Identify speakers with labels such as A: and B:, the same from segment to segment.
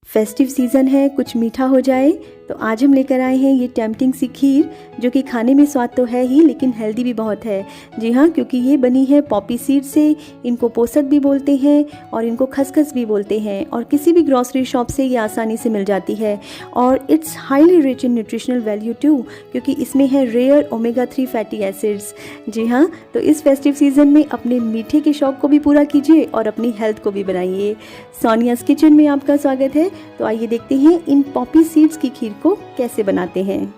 A: Festive season है, कुछ मीठा हो जाए, तो आज हम लेकर आए हैं ये टेम्पटिंग सी खीर जो कि खाने में स्वाद तो है ही लेकिन हेल्दी भी बहुत है। जी हाँ, क्योंकि ये बनी है पॉपी सीड से। इनको पोसक भी बोलते हैं और इनको खसखस भी बोलते हैं और किसी भी ग्रॉसरी शॉप से ये आसानी से मिल जाती है। और it's highly rich in nutritional value too, क्योंकि इसमें है रेयर ओमेगा 3 फैटी एसिड्स। जी हाँ, तो इस फेस्टिव सीज़न में अपने मीठे के शौक़ को भी पूरा कीजिए और अपनी हेल्थ को भी बनाइए। सोनियाज़ किचन में आपका स्वागत है। तो आइए देखते हैं इन पॉपी सीड्स की खीर को कैसे बनाते हैं।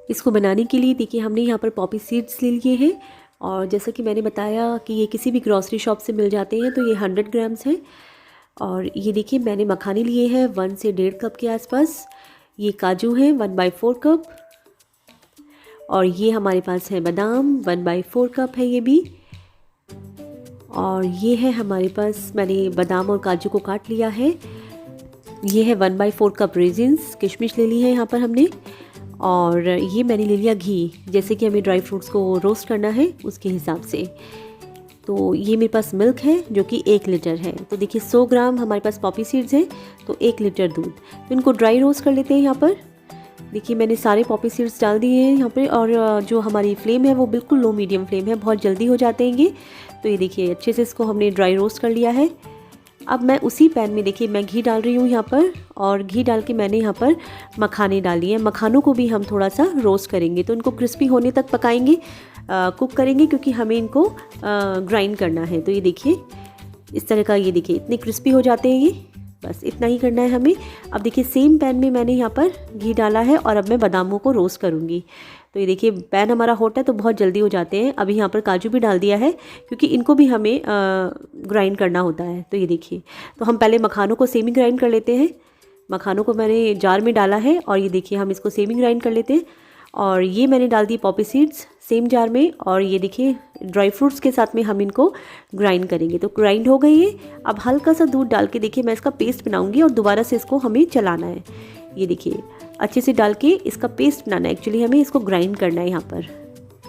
B: इसको बनाने के लिए देखिए हमने यहाँ पर पॉपी सीड्स ले लिए हैं और जैसा कि मैंने बताया कि ये किसी भी ग्रॉसरी शॉप से मिल जाते हैं। तो ये 100 ग्राम्स हैं। और ये देखिए मैंने मखाने लिए हैं 1 से 1.5 कप के आसपास। ये काजू हैं 1/4 कप। और ये हमारे पास है बादाम 1/4 कप है ये भी। और ये है हमारे पास, मैंने बादाम और काजू को काट लिया है। ये है 1/4 कप रेजिन्स, किशमिश ले ली है यहाँ पर हमने। और ये मैंने ले लिया घी, जैसे कि हमें ड्राई फ्रूट्स को रोस्ट करना है उसके हिसाब से। तो ये मेरे पास मिल्क है जो कि 1 लीटर है। तो देखिए 100 ग्राम हमारे पास पॉपी सीड्स हैं तो 1 लीटर दूध। तो इनको ड्राई रोस्ट कर लेते हैं यहाँ पर। देखिए मैंने सारे पॉपी सीड्स डाल दिए हैं यहाँ पे। और जो हमारी फ्लेम है वो बिल्कुल लो मीडियम फ्लेम है, बहुत जल्दी हो जाते हैं ये। तो ये देखिए अच्छे से इसको हमने ड्राई रोस्ट कर लिया है। अब मैं उसी पैन में देखिए मैं घी डाल रही हूँ यहाँ पर। और घी डाल के मैंने यहाँ पर मखाने डाल दिए हैं। मखानों को भी हम थोड़ा सा रोस्ट करेंगे, तो इनको क्रिस्पी होने तक पकाएंगे, कुक करेंगे, क्योंकि हमें इनको ग्राइंड करना है। तो ये देखिए इस तरह का, ये देखिए इतने क्रिस्पी हो जाते हैं ये, बस इतना ही करना है हमें। अब देखिए सेम पैन में मैंने यहाँ पर घी डाला है और अब मैं बादामों को रोस्ट करूँगी। तो ये देखिए पैन हमारा हॉट है तो बहुत जल्दी हो जाते हैं। अभी यहाँ पर काजू भी डाल दिया है क्योंकि इनको भी हमें ग्राइंड करना होता है। तो ये देखिए, तो हम पहले मखानों को सेमी ग्राइंड कर लेते हैं। मखानों को मैंने जार में डाला है और ये देखिए हम इसको सेमी ग्राइंड कर लेते हैं। और ये मैंने डाल दी पॉपी सीड्स सेम जार में। और ये देखिए ड्राई फ्रूट्स के साथ में हम इनको ग्राइंड करेंगे। तो ग्राइंड हो गई है। अब हल्का सा दूध डाल के देखिए मैं इसका पेस्ट बनाऊंगी और दोबारा से इसको हमें चलाना है। ये देखिए अच्छे से डाल के इसका पेस्ट बनाना है, एक्चुअली हमें इसको ग्राइंड करना है यहाँ पर।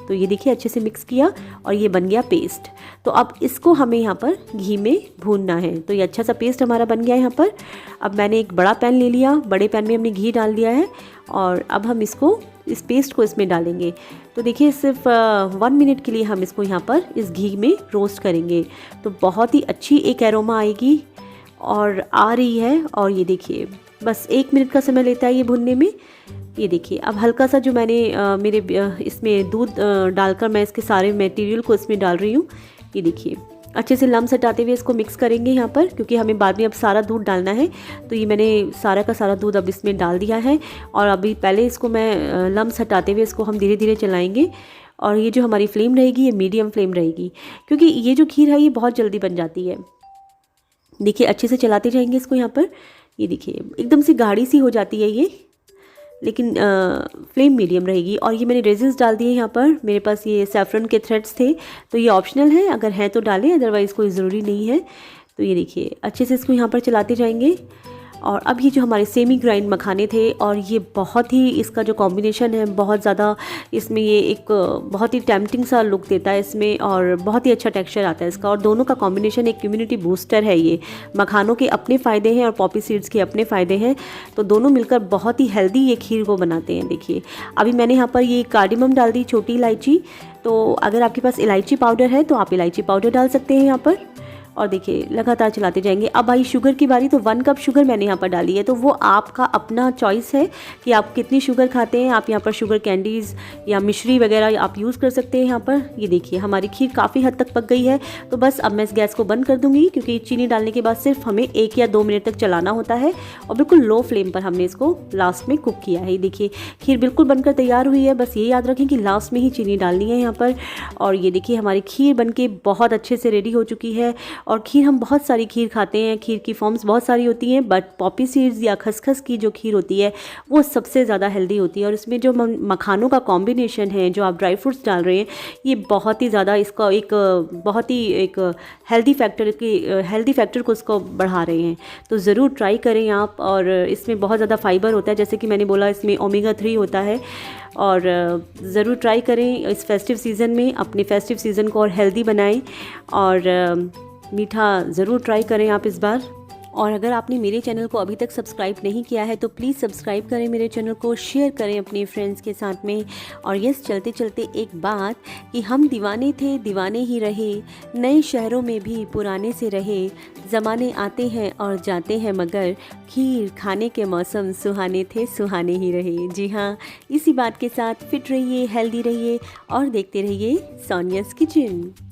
B: तो ये देखिए अच्छे से मिक्स किया और ये बन गया पेस्ट। तो अब इसको हमें यहाँ पर घी में भूनना है। तो ये अच्छा सा पेस्ट हमारा बन गया है यहाँ पर। अब मैंने एक बड़ा पैन ले लिया, बड़े पैन में हमने घी डाल दिया है और अब हम इसको, इस पेस्ट को इसमें डालेंगे। तो देखिए सिर्फ 1 मिनट के लिए हम इसको यहाँ पर इस घी में रोस्ट करेंगे। तो बहुत ही अच्छी एक एरोमा आएगी और आ रही है। और ये देखिए बस 1 मिनट का समय लेता है ये भुनने में। ये देखिए अब हल्का सा जो मैंने इसमें दूध डालकर मैं इसके सारे मटेरियल को इसमें डाल रही हूँ। ये देखिए अच्छे से लम्स हटाते हुए इसको मिक्स करेंगे यहाँ पर, क्योंकि हमें बाद में अब सारा दूध डालना है। तो ये मैंने सारा का सारा दूध अब इसमें डाल दिया है और अभी पहले इसको मैं लम्स हटाते हुए इसको हम धीरे धीरे चलाएँगे। और ये जो हमारी फ्लेम रहेगी ये मीडियम फ्लेम रहेगी, क्योंकि ये जो खीर है ये बहुत जल्दी बन जाती है। देखिए अच्छे से चलाते जाएंगे इसको यहाँ पर। ये देखिए एकदम से गाढ़ी सी हो जाती है ये, लेकिन फ्लेम मीडियम रहेगी। और ये मैंने रेजिन्स डाल दिए यहाँ पर। मेरे पास ये सैफरन के थ्रेड्स थे, तो ये ऑप्शनल है, अगर है तो डालें, अदरवाइज़ कोई ज़रूरी नहीं है। तो ये देखिए अच्छे से इसको यहाँ पर चलाते जाएंगे। और अब ये जो हमारे सेमी ग्राइंड मखाने थे, और ये बहुत ही, इसका जो कॉम्बिनेशन है बहुत ज़्यादा, इसमें ये एक बहुत ही टेम्पटिंग सा लुक देता है इसमें और बहुत ही अच्छा टेक्सचर आता है इसका। और दोनों का कॉम्बिनेशन एक इम्यूनिटी बूस्टर है। ये मखानों के अपने फ़ायदे हैं और पॉपी सीड्स के अपने फ़ायदे हैं, तो दोनों मिलकर बहुत ही हेल्दी ये खीर को बनाते हैं। देखिए अभी मैंने यहाँ पर ये कार्डिमम डाल दी, छोटी इलायची। तो अगर आपके पास इलायची पाउडर है तो आप इलायची पाउडर डाल सकते हैं यहाँ पर। और देखिए लगातार चलाते जाएंगे। अब आई शुगर की बारी। तो 1 कप शुगर मैंने यहाँ पर डाली है। तो वो आपका अपना चॉइस है कि आप कितनी शुगर खाते हैं। आप यहाँ पर शुगर कैंडीज़ या मिश्री वगैरह आप यूज़ कर सकते हैं यहाँ पर। ये देखिए हमारी खीर काफ़ी हद तक पक गई है। तो बस अब मैं इस गैस को बंद कर दूँगी, क्योंकि चीनी डालने के बाद सिर्फ हमें 1 या 2 मिनट तक चलाना होता है और बिल्कुल लो फ्लेम पर हमने इसको लास्ट में कुक किया है। ये देखिए खीर बिल्कुल बनकर तैयार हुई है। बस ये याद रखें कि लास्ट में ही चीनी डालनी है यहाँ पर। और ये देखिए हमारी खीर बनके बहुत अच्छे से रेडी हो चुकी है। और खीर, हम बहुत सारी खीर खाते हैं, खीर की फॉर्म्स बहुत सारी होती हैं, बट पॉपी सीड्स या खसखस की जो खीर होती है वो सबसे ज़्यादा हेल्दी होती है। और इसमें जो मखानों का कॉम्बिनेशन है, जो आप ड्राई फ्रूट्स डाल रहे हैं, ये बहुत ही ज़्यादा इसका एक बहुत ही एक हेल्दी फैक्टर को इसको बढ़ा रहे हैं। तो ज़रूर ट्राई करें आप। और इसमें बहुत ज़्यादा फाइबर होता है, जैसे कि मैंने बोला इसमें ओमेगा 3 होता है। और ज़रूर ट्राई करें इस फेस्टिव सीज़न में, अपने फेस्टिव सीज़न को और हेल्दी बनाएं। और मीठा ज़रूर ट्राई करें आप इस बार। और अगर आपने मेरे चैनल को अभी तक सब्सक्राइब नहीं किया है तो प्लीज़ सब्सक्राइब करें मेरे चैनल को, शेयर करें अपने फ्रेंड्स के साथ में। और यस, चलते चलते एक बात कि हम दीवाने थे दीवाने ही रहे, नए शहरों में भी पुराने से रहे, ज़माने आते हैं और जाते हैं मगर खीर खाने के मौसम सुहाने थे सुहाने ही रहे। जी हाँ, इसी बात के साथ फिट रहिए, हेल्दी रहिए और देखते रहिए सोनियाज़ किचन।